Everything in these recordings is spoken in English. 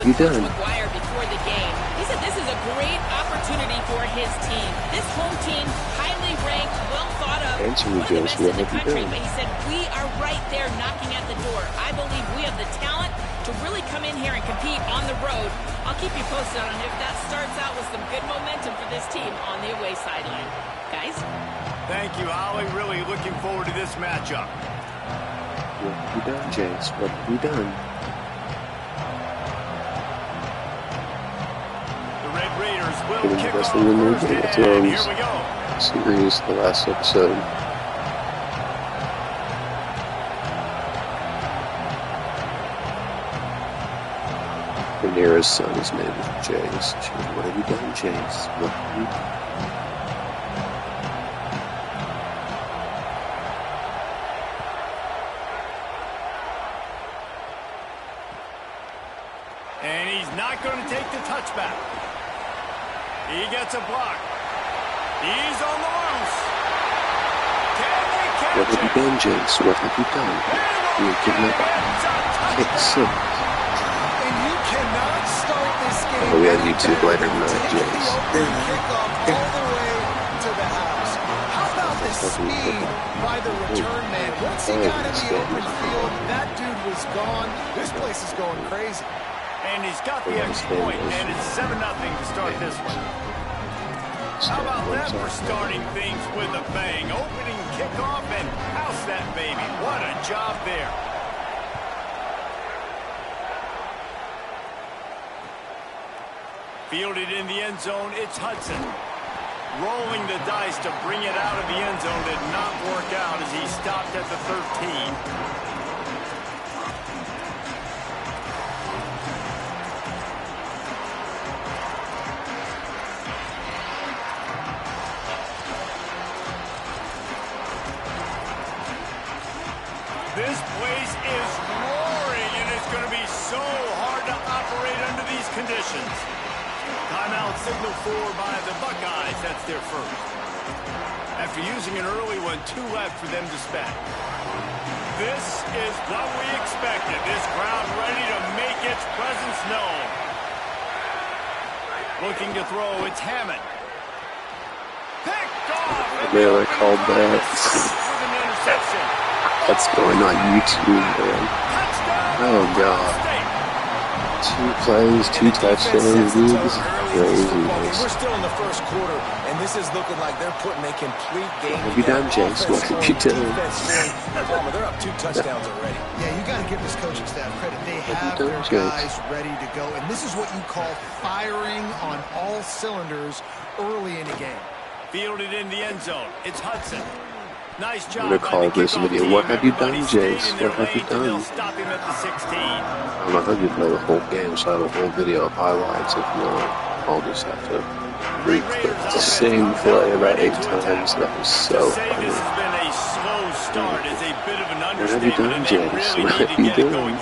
You done? McGuire before the game. He said this is a great opportunity for his team. This home team, highly ranked, well thought of, one of the best in the country. But he said we are right there knocking at the door. I believe we have the talent to really come in here and compete on the road. I'll keep you posted on if that starts out with some good momentum for this team on the away sideline. Guys? Thank you, Holly. Really looking forward to this matchup. What have you done, Jace? What have you done? Will kick off first, and here we go. Series, the last episode. Rhaenyra's son is named Jace. What have you done, Jace? What have you done? And he's not going to take the touchback. He gets a block. He's on the loose. Can they catch What have you done, Jace? What have you done? You're giving up. Kick six. And you cannot start this game. Oh, we have YouTube later tonight, Jace. Kickoff all the way to the house. How about the speed by the return man? Once he got in the open field, that dude was gone. This place is going crazy. And he's got the extra point, and it's 7-0 to start this one. How about that for starting things with a bang? Opening kickoff and house that baby. What a job there. Fielded in the end zone, it's Hudson. Rolling the dice to bring it out of the end zone did not work out as he stopped at the 13. This place is roaring, and it's going to be so hard to operate under these conditions. Timeout signal for by the Buckeyes. That's their first. After using an early one, 2 left for them to spend. This is what we expected. This crowd ready to make its presence known. Looking to throw, it's Hammond. Picked off. I called that. With an interception. What's going on YouTube, man? Oh, God. 2 plays, 2 touchdowns, dude. This is crazy. We're still in the first quarter, and this is looking like they're putting a complete game. What have you done, Jace? What have you done? They're up 2 touchdowns already. Yeah, you got to give this coaching staff credit. They have their guys ready to go, and this is what you call firing on all cylinders early in the game. Fielded in the end zone. It's Hudson. Nice job. I'm going to call this video, What Have You Done, Jace? What have you done? Stop him at the 16. I'm not going to play the whole game, so I have a whole video of highlights. If not, I'll just have to re-clip the same play about 8 times. That was so funny. This has been a slow start. Is a bit of an What have you done, Jace? What have you done?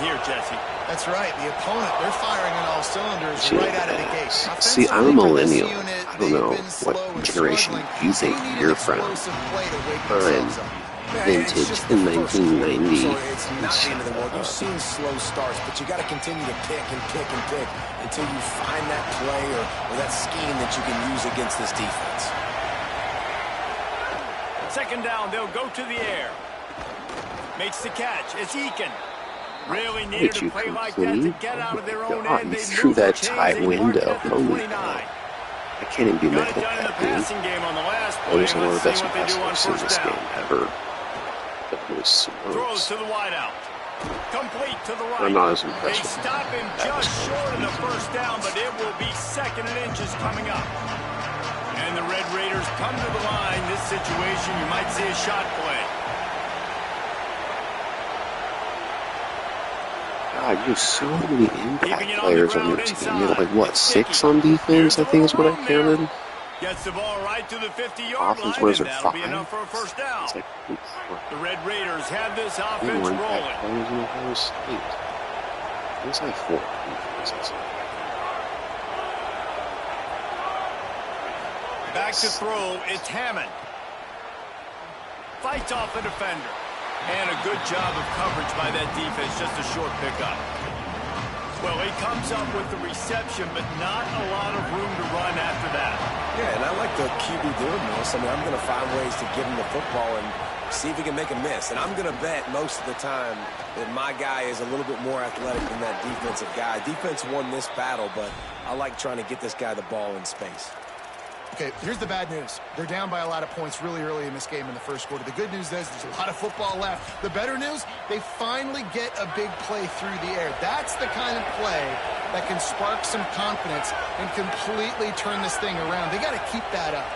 That's right. The opponent, they're firing on all cylinders right out of the gate. See, I'm a millennial. I don't know what generation you think you're from. I'm vintage in 1990. It's not the end of the world. You've seen slow starts, but you got to continue to pick and pick and pick until you find that play or that scheme that you can use against this defense. Second down, they'll go to the air. Makes the catch. It's Eakin. Really needed to play like that to get out of their own end. You threw that tight window. Holy God. I can't even be mad at that, dude. That was one of the best passes I've seen this game ever. That was throws to the wideout. Complete to the right. I'm not as impressed. They stop him just short of the first down, but it will be 2nd and inches coming up. And the Red Raiders come to the line. This situation, you might see a shot play. God, you have so many impact players on your team. You have like, what, 6 on defense, I think is what I counted? Gets the ball right to the 50-yard line, and that'll be enough for a first down. Like, the Red Raiders have this offense rolling. It's like 4 defenses. Back to throw, it's Hammond. Fights off a defender. And a good job of coverage by that defense, just a short pickup. Well, he comes up with the reception, but not a lot of room to run after that. Yeah, and I like the QB doing this. I mean, I'm going to find ways to give him the football and see if he can make a miss. And I'm going to bet most of the time that my guy is a little bit more athletic than that defensive guy. Defense won this battle, but I like trying to get this guy the ball in space. Okay, here's the bad news. They're down by a lot of points really early in this game in the first quarter. The good news is there's a lot of football left. The better news, they finally get a big play through the air. That's the kind of play that can spark some confidence and completely turn this thing around. They got to keep that up.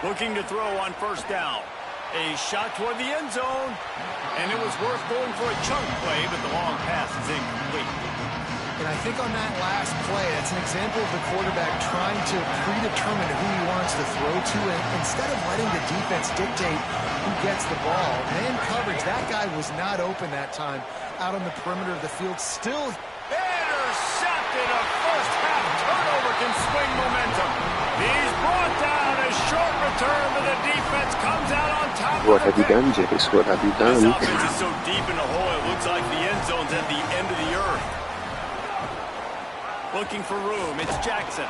Looking to throw on first down. A shot toward the end zone, and it was worth going for a chunk play, but the long pass is incomplete. And I think on that last play, that's an example of the quarterback trying to predetermine who he wants to throw to, and instead of letting the defense dictate who gets the ball, man coverage, that guy was not open that time out on the perimeter of the field. Still intercepted. A first half turnover can swing momentum. He's brought down. A short return, but the defense comes out on top. What have you done, Jace? What have you done? This offense is so deep in the hole, it looks like the end zone's at the end of the earth. Looking for room. It's Jackson.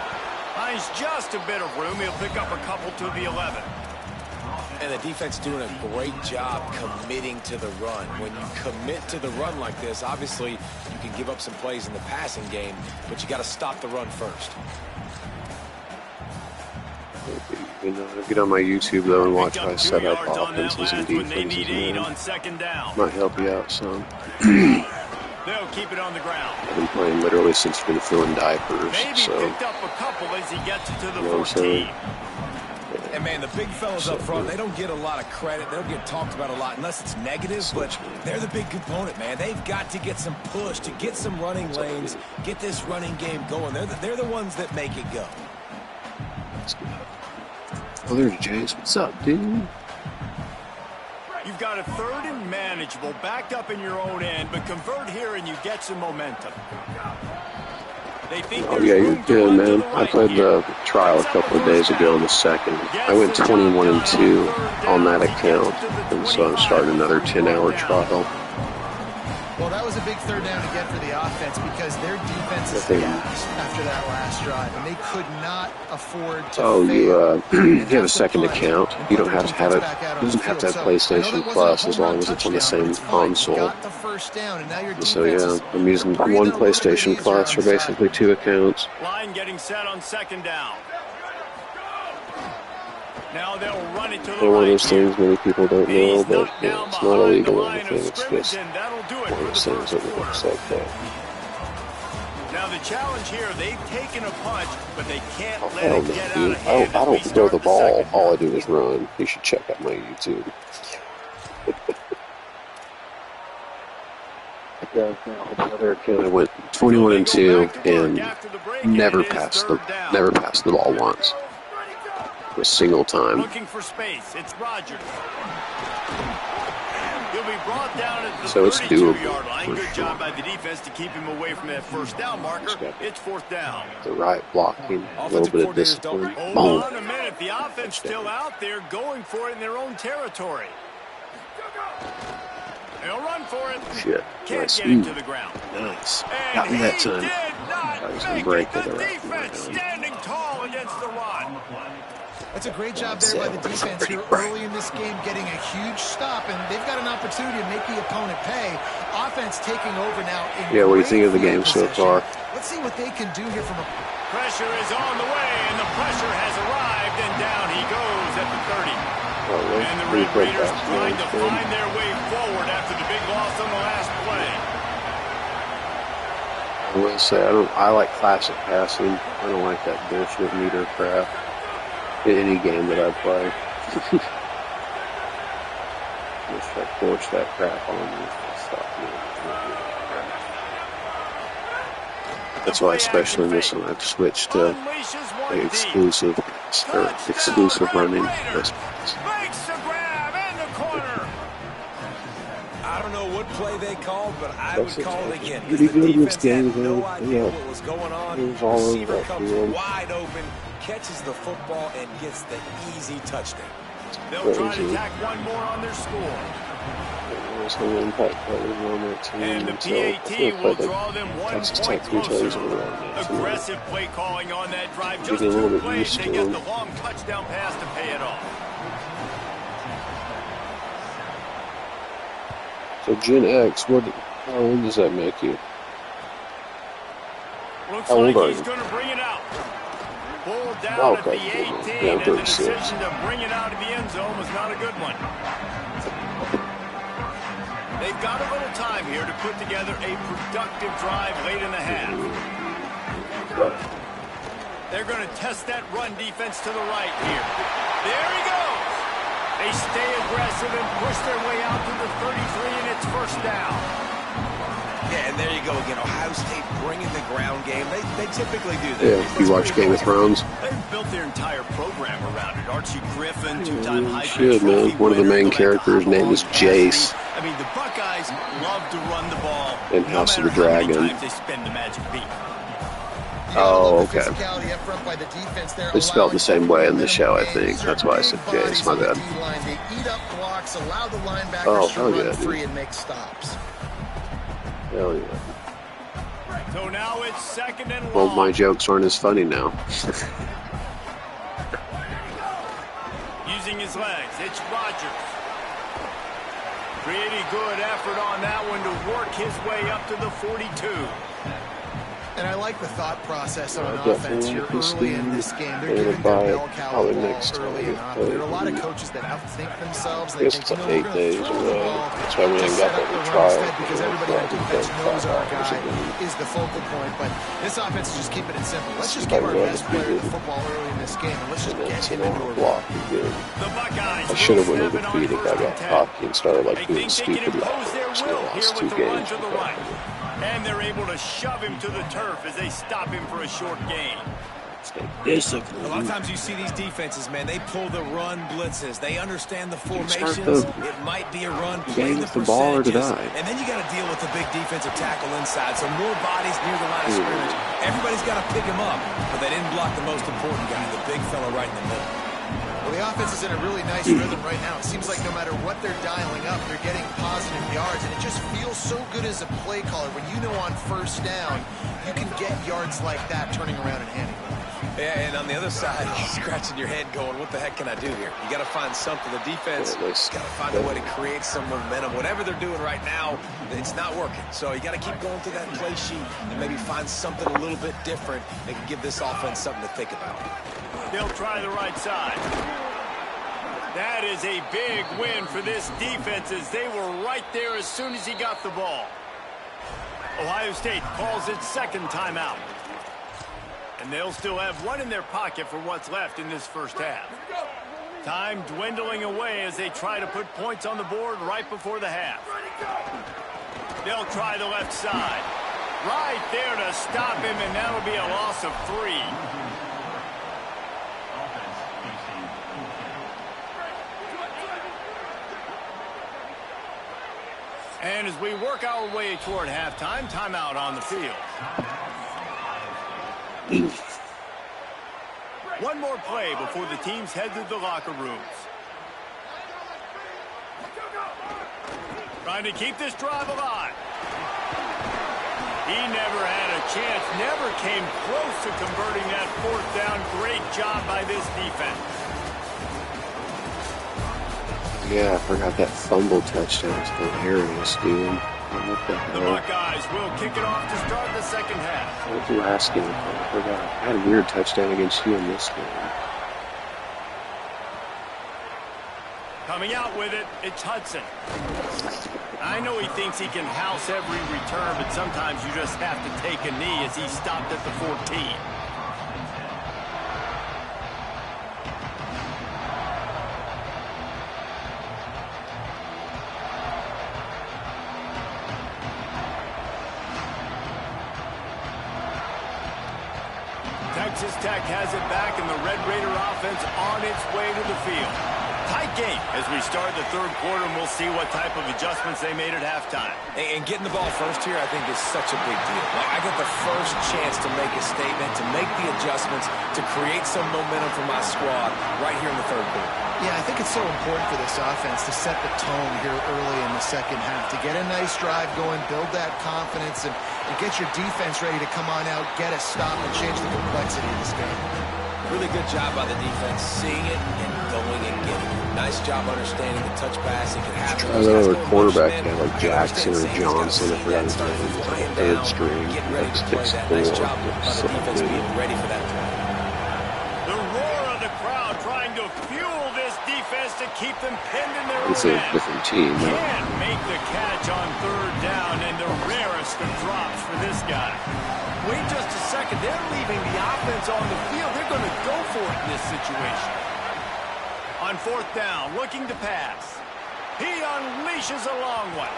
Finds just a bit of room. He'll pick up a couple to the 11. And the defense doing a great job committing to the run. When you commit to the run like this, obviously you can give up some plays in the passing game, but you got to stop the run first. You know, get on my YouTube though and watch how I set up offenses and defenses. Might help you out some. They'll keep it on the ground. I've been playing literally since we've been filling diapers. Maybe so picked up a couple as he gets to the you know 14. And man, the big fellas up front, they don't get a lot of credit. They don't get talked about a lot unless it's negative, but they're the big component, man. They've got to get some push, to get some running lanes, get this running game going. They're the ones that make it go. Oh, there's Jace. What's up, dude? You've got a third and manageable, backed up in your own end, but convert here and you get some momentum. They think oh, yeah, you're good, man. I played the trial a couple of days ago in the second. I went 21-2 on that account, and so I'm starting another 10-hour trial. Well, that was a big third down to get for the offense because their defense is gassed after that last drive, and they could not afford to fail. You have a second account. You don't have to have it. It doesn't have to have PlayStation Plus as long as it's on the same console. So yeah, I'm using one PlayStation Plus for basically two accounts. Line getting set on second down. Now they'll run it to the one of those things many people don't know, but yeah, it's not illegal or anything. It's just one of those things that looks like that. Now the challenge here, they've taken a punch, but they can't let it get out dude. of hand. I don't throw the ball. All I do is run. You should check out my YouTube. Another account, I went 21-2 and never passed the ball once. A single time. Looking for space. It's Rogers. He'll be brought down at the so it's doable. 32-yard line. Good job by the defense to keep him away from that first down marker. It's fourth down. The right blocking, a little bit of discipline. Hold on a minute. The offense still out there going for it in their own territory. They'll run for it. Shit. Can't Nice. get him to the ground. Nice. And Got me that time. I was going to break it. The defense standing tall against the run. That's a great job there by the defense here early in this game, getting a huge stop, and they've got an opportunity to make the opponent pay. Offense taking over now. Yeah, what do you think of the game so far? Let's see what they can do here from a... Pressure is on the way, and the pressure has arrived, and down he goes at the 30. And the Red Raiders trying to find their way forward after the big loss on the last play. I will say, I like classic passing. I don't like that bullshit meter crap. In any game that I play. Just try to force that crap on me. That's why, especially in this one, I've switched to the exclusive running. Makes the grab in the corner. I don't know what play they called, but I would call it again. Pretty good in this game, no idea what was going on. It was all over Receiver that comes field. wide open. catches the football and gets the easy touchdown. They'll try to tack one more on their score. And the PAT will draw them 1 point closer. Aggressive play calling on that drive. Just 2 plays, they get the long touchdown pass to pay it off. So Gen X, how old does that make you? Looks How old like are he's you? going to bring it out. Pulled down at the 18, Yeah, and the decision to bring it out of the end zone was not a good one. They've got a little time here to put together a productive drive late in the half. They're going to test that run defense to the right here. There he goes. They stay aggressive and push their way out to the 33, and it's first down. Yeah, and there you go again. Ohio State bringing the ground game. They typically do that. Yeah, you watch Game of Thrones? They've built their entire program around it. Archie Griffin, two-time Heisman Shit, man. Trophy One of the winner, main characters' name is Jace. I mean, the Buckeyes love to run the ball. In House of the Dragon. Times they spend the magic beat. Oh, okay. It's spelled the same way in the show, I think. That's why I said Jace. My bad. Oh, hell yeah, dude. Hell yeah. So now it's second and long. Well, my jokes aren't as funny now. Using his legs, it's Rodgers. Pretty good effort on that one to work his way up to the 42. And I like the thought process on offense here early in this game. They're giving buy their bell cow the ball next early enough. There are a lot of coaches that outthink themselves. I guess it's like 8 days away. That's why we ain't got that trial. Because everybody on defense knows our guy is the focal point. But this offense is just keeping it simple. Let's just give our best player the football early in this game, and let's just get him into a block again. I should have went undefeated. I got cocky and started like doing stupid laps. So I lost 2 games. And they're able to shove him to the turf as they stop him for a short gain. A lot of times you see these defenses, man, they pull the run blitzes. They understand the formations. It might be a run, play the percentages. And then you got to deal with the big defensive tackle inside. So more bodies near the line of scrimmage. Everybody's got to pick him up, but they didn't block the most important guy, the big fella right in the middle. Well, the offense is in a really nice rhythm right now. It seems like no matter what they're dialing up, they're getting positive yards, and it just feels so good as a play caller when you know on first down you can get yards like that turning around and handing it off. Yeah, and on the other side, you're scratching your head going, what the heck can I do here? You got to find something. The defense got to find a way to create some momentum. Whatever they're doing right now, it's not working. So you got to keep going through that play sheet and maybe find something a little bit different that can give this offense something to think about. They'll try the right side. That is a big win for this defense as they were right there as soon as he got the ball. Ohio State calls its second timeout. And they'll still have one in their pocket for what's left in this first half. Time dwindling away as they try to put points on the board right before the half. They'll try the left side. Right there to stop him, and that'll be a loss of 3. And as we work our way toward halftime, timeout on the field. One more play before the teams head to the locker rooms. Trying to keep this drive alive. He never had a chance, never came close to converting that 4th down. Great job by this defense. Yeah, I forgot that fumble touchdown was hilarious, dude. What the hell? The Buckeyes will kick it off to start the second half. What was the last game? I forgot. I had a weird touchdown against you in this game. Coming out with it, it's Hudson. I know he thinks he can house every return, but sometimes you just have to take a knee as he stopped at the 14. Texas Tech has it back, and the Red Raider offense on its way to the field. Tight game as we start the third quarter, and we'll see what type of adjustments they made at halftime. And getting the ball first here, I think, is such a big deal. I get the first chance to make a statement, to make the adjustments, to create some momentum for my squad right here in the third quarter. Yeah, I think it's so important for this offense to set the tone here early in the second half, to get a nice drive going, build that confidence, and get your defense ready to come on out, get a stop, and change the complexity of this game. Really good job by the defense, seeing it and going and getting it. Nice job understanding the touch pass. It can happen. Try another quarterback, like Jackson or Johnson. I forgot his name. Third string. Like 6'4". Nice job by the defense being ready for that play. The roar of the crowd trying to fuel this defense to keep them pinned in their own It's a end. different team. Can't make the catch on third down, and the rarest of drops for this guy. Wait just a second. They're leaving the offense on the field. They're going to go for it in this situation. On fourth down, looking to pass. He unleashes a long one.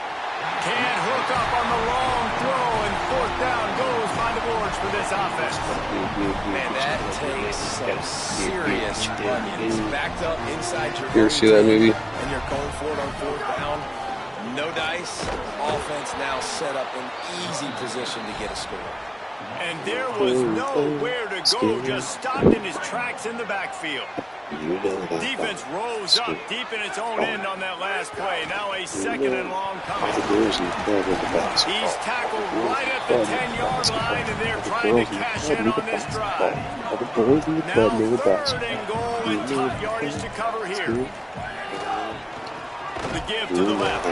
Can't hook up on the long throw, and fourth down goes by the boards for this offense. Man, that takes some serious onions. Backed up inside your You ever see that movie? and you're going for it on fourth down. No dice. Offense now set up in easy position to get a score. And there was nowhere to go, just stopped in his tracks in the backfield. Defense rose up deep in its own end on that last play. Now a second and long coming. He's tackled right at the 10-yard line, and they're trying to cash in on this drive. Now third and goal, and tough yardage to cover here. The give to the left.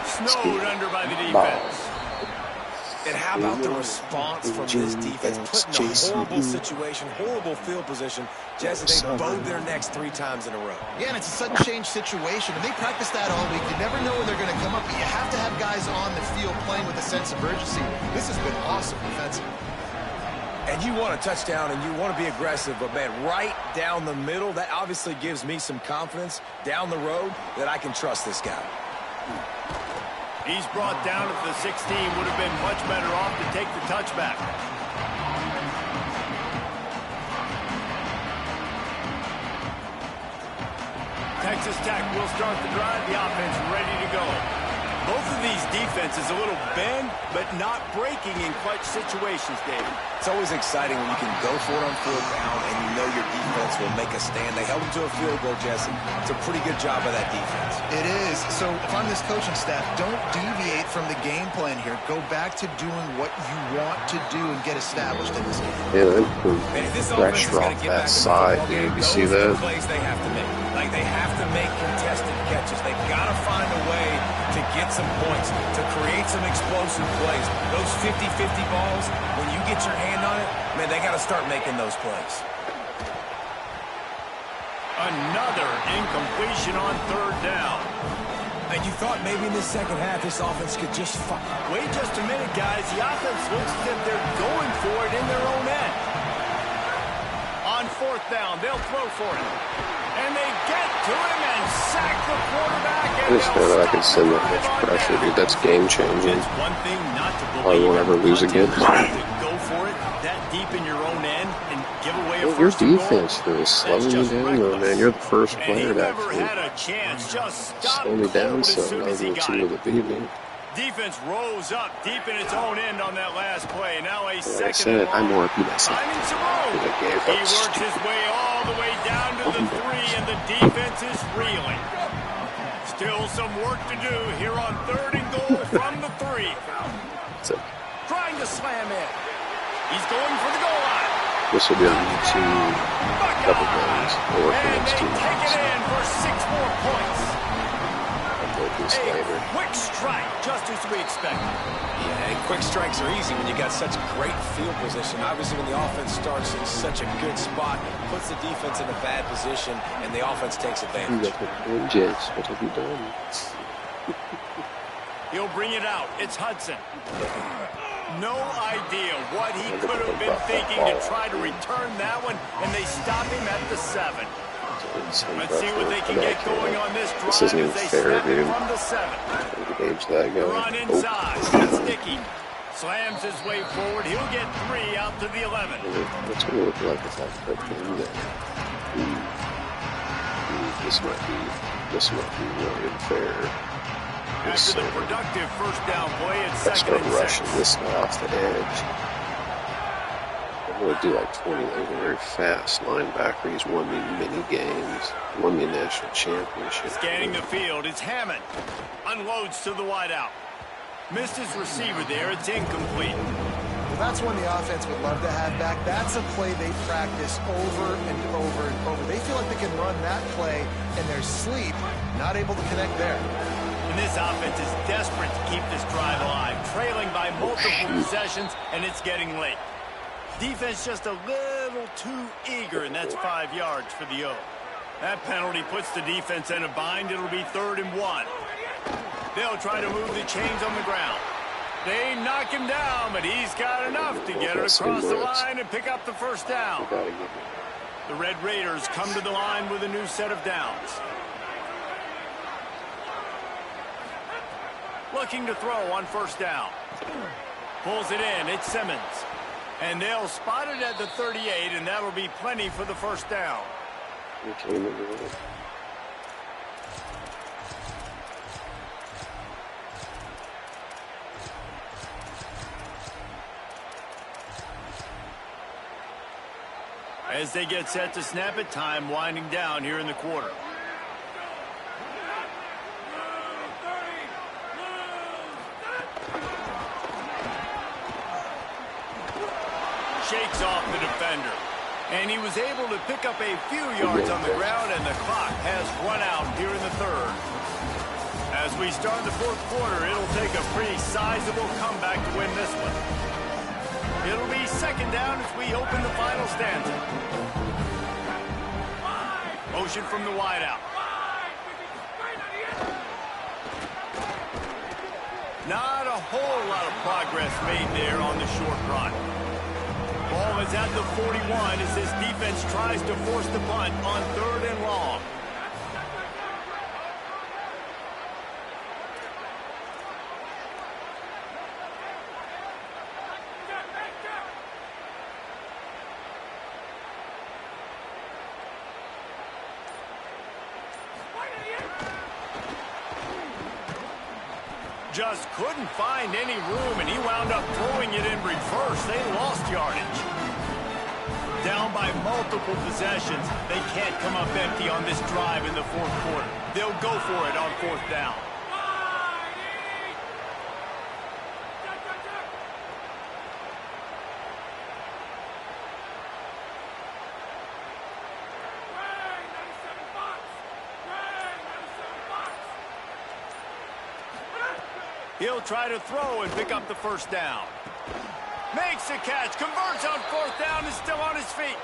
Snowed under by the defense. And how about the response from this defense? Put in a horrible situation, horrible field position. Jesse, they bowed their necks 3 times in a row. Yeah, and it's a sudden change situation, and they practice that all week. You never know when they're going to come up, but you have to have guys on the field playing with a sense of urgency. This has been awesome defensively. And you want a touchdown, and you want to be aggressive, but, man, right down the middle, that obviously gives me some confidence down the road that I can trust this guy. He's brought down at the 16. Would have been much better off to take the touchback. Texas Tech will start the drive. The offense ready to go. Both of these defenses a little bend, but not breaking in clutch situations, David. It's always exciting when you can go for it on fourth down and you know your defense will make a stand. They held them to a field goal, Jesse. It's a pretty good job by that defense. It is. So if I'm this coaching staff, don't deviate from the game plan here. Go back to doing what you want to do and get established in this game. Yeah, they pressure off that side, dude. You see that? Plays they have to make. Like, they have to make contested catches. They've got to find a way to get some points, to create some explosive plays. Those 50-50 balls, when you get your hand on it, man, they got to start making those plays. Another incompletion on third down. And you thought maybe in the second half this offense could just fire. Wait just a minute, guys. The offense looks as if they're going for it in their own end. On fourth down, they'll throw for it. And they get to him and sack the quarterback. I just know that I can send that much pressure, dude. That's game changing. It's one thing not to Probably won't ever lose again. To go for it that deep in your own end and give away a Well, your first and goal. defense is slowing you down, though, man. You're the first player to actually actually had a chance. Just stop slow me down, as so soon I as he will got see it. what the beat me. Defense rose up deep in its own end on that last play. Now a Like I second said, and I'm long. more happy myself. Finding some room. I gave He up works stupid. his way all the way down to the 3, and the defense is reeling. Still some work to do here on third and goal from the 3. So, Trying to slam in. He's going for the goal line. this will be on YouTube couple games or for And next they 2 take months. it in for 6 more points. I'll go this A later. quick strike, just as we expected. Yeah, and quick strikes are easy when you got such great field position. Obviously, when the offense starts in such a good spot, puts the defense in a bad position, and the offense takes You advantage. got the Ncaa. What have you done? He'll bring it out. It's Hudson. No idea what he could have been thinking to try to return that one, and they stop him at the 7. Let's see what they can get going on this drive This isn't as even they fair, snap it dude. from the 7. Age that guy. Run inside. That's Dickey. Slams his way forward. He'll get 3 out to the 11. What's it look like if I put him there? This might be This might be really unfair. After the productive first down play, it's Let's second start and rushing 6. this guy off the edge. I'm going to do like 20. He's a very fast linebacker. He's won me many games. Won me a national championship. Scanning the field, it's Hammond. Unloads to the wideout. Missed his receiver there. It's incomplete. Well, that's one the offense would love to have back. That's a play they practice over and over and over. They feel like they can run that play in their sleep, not able to connect there. And this offense is desperate to keep this drive alive, trailing by multiple possessions, and it's getting late. Defense just a little too eager, and that's 5 yards for the O. That penalty puts the defense in a bind. It'll be 3rd and 1. They'll try to move the chains on the ground. They knock him down, but he's got enough to get it across the line and pick up the first down. The Red Raiders come to the line with a new set of downs. Looking to throw on first down. Pulls it in. It's Simmons. And they'll spot it at the 38, and that'll be plenty for the first down. As they get set to snap it, time winding down here in the quarter. Shakes off the defender. And he was able to pick up a few yards on the ground, and the clock has run out here in the 3rd. As we start the 4th quarter, it'll take a pretty sizable comeback to win this one. It'll be 2nd down as we open the final stanza. Motion from the wideout. Not a whole lot of progress made there on the short run. Ball is at the 41 as this defense tries to force the punt on 3rd and long. Just couldn't find any room, and he wound up throwing it in reverse. They lost yardage. Down by multiple possessions. They can't come up empty on this drive in the 4th quarter. They'll go for it on 4th down. He'll try to throw and pick up the first down. Makes the catch, converts on 4th down, is still on his feet.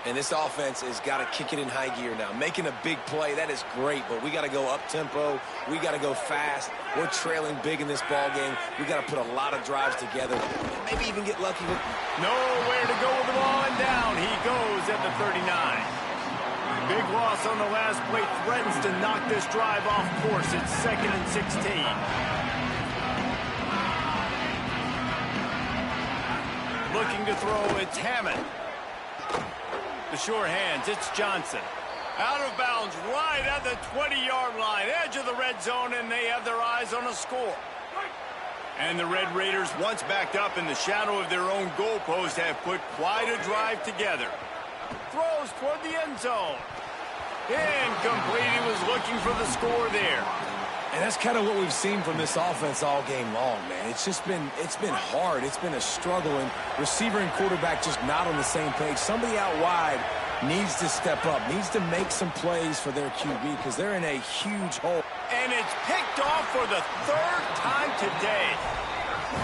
And this offense has got to kick it in high gear now. Making a big play, that is great, but we got to go up-tempo. We got to go fast. We're trailing big in this ball game. We got to put a lot of drives together. Maybe even get lucky with... Nowhere to go with the ball, and down he goes at the 39. Big loss on the last play threatens to knock this drive off course. It's 2nd and 16. Looking to throw, it's Hammond. The sure hands, it's Johnson. Out of bounds, right at the 20-yard line, edge of the red zone, and they have their eyes on a score. And the Red Raiders, once backed up in the shadow of their own goalpost, have put quite a drive together. Throws toward the end zone. Incomplete. He was looking for the score there. And that's kind of what we've seen from this offense all game long, man. It's been hard. It's been a struggle, and receiver and quarterback just not on the same page. Somebody out wide needs to step up, needs to make some plays for their QB because they're in a huge hole. And it's picked off for the 3rd time today.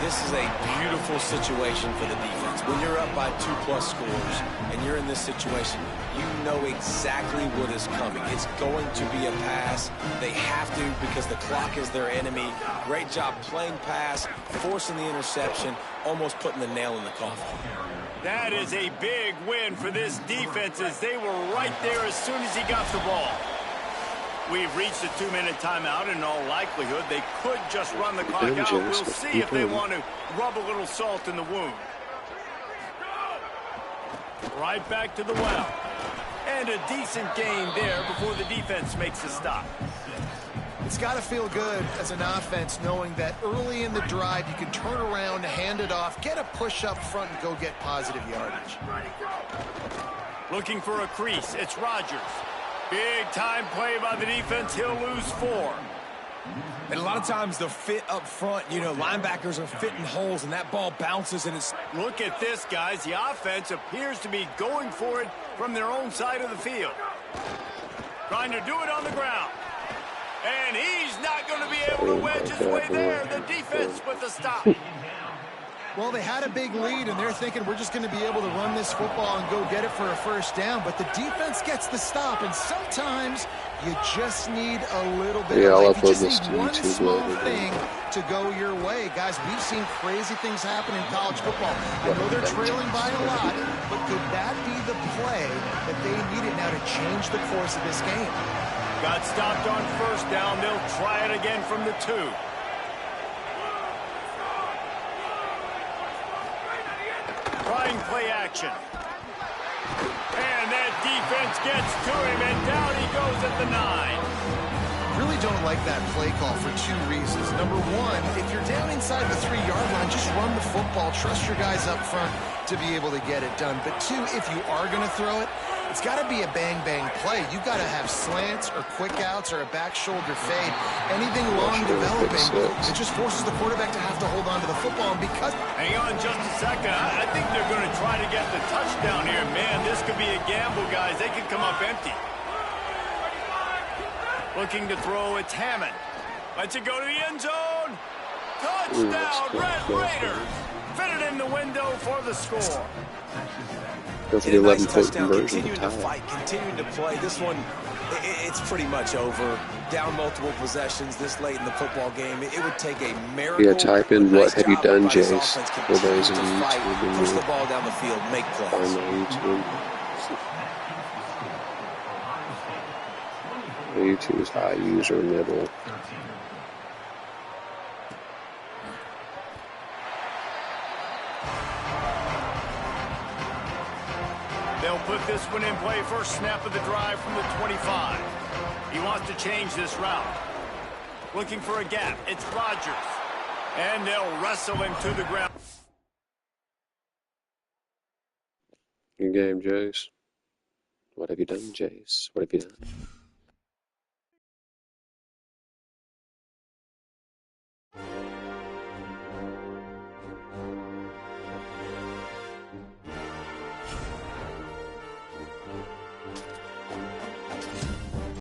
This is a beautiful situation for the defense. When you're up by 2+ scores and you're in this situation, you know exactly what is coming. It's going to be a pass. They have to because the clock is their enemy. Great job playing pass, forcing the interception, almost putting the nail in the coffin. That is a big win for this defense as they were right there as soon as he got the ball. We've reached a 2-minute timeout. In all likelihood, they could just run the clock out. We'll see if they want to rub a little salt in the wound. Right back to the well. And a decent gain there before the defense makes a stop. It's got to feel good as an offense knowing that early in the drive you can turn around, hand it off, get a push up front, and go get positive yardage. Looking for a crease. It's Rodgers. Big time play by the defense. He'll lose 4. And a lot of times the fit up front, you know, linebackers are fitting holes, and that ball bounces, and it's... Look at this, guys. The offense appears to be going for it from their own side of the field. Trying to do it on the ground. And he's not going to be able to wedge his way there. The defense with the stop. Well, they had a big lead, and they're thinking we're just going to be able to run this football and go get it for a first down. But the defense gets the stop, and sometimes you just need a little bit of life. You just need one small thing to go your way. Guys, we've seen crazy things happen in college football. I know they're trailing by a lot, but could that be the play that they needed now to change the course of this game? Got stopped on first down. They'll try it again from the 2. Trying play action. And that defense gets to him, and down he goes at the 9. Really don't like that play call for 2 reasons. Number 1, if you're down inside the 3-yard line, just run the football. Trust your guys up front to be able to get it done. But 2, if you are going to throw it, it's got to be a bang-bang play. You've got to have slants or quick outs or a back shoulder fade. Anything long developing, it just forces the quarterback to have to hold on to the football. And because... Hang on just a second. I think they're going to try to get the touchdown here. Man, this could be a gamble, guys. They could come up empty. Looking to throw, it's Hammond. Lets it go to the end zone. Touchdown, Red Raiders. Fitted in the window for the score. Go for the 11-point conversion. Continuing to fight, continuing to play. This one, it's pretty much over. Down multiple possessions this late in the football game. It would take a miracle. Yeah, type in what have you done, Jace? For those of you YouTube. Push the ball down the field, make plays. Find my YouTube. YouTube is high user middle. They'll put this one in play. First snap of the drive from the 25. He wants to change this route. Looking for a gap. It's Rodgers. And they'll wrestle him to the ground. Good game, Jace. What have you done, Jace? What have you done?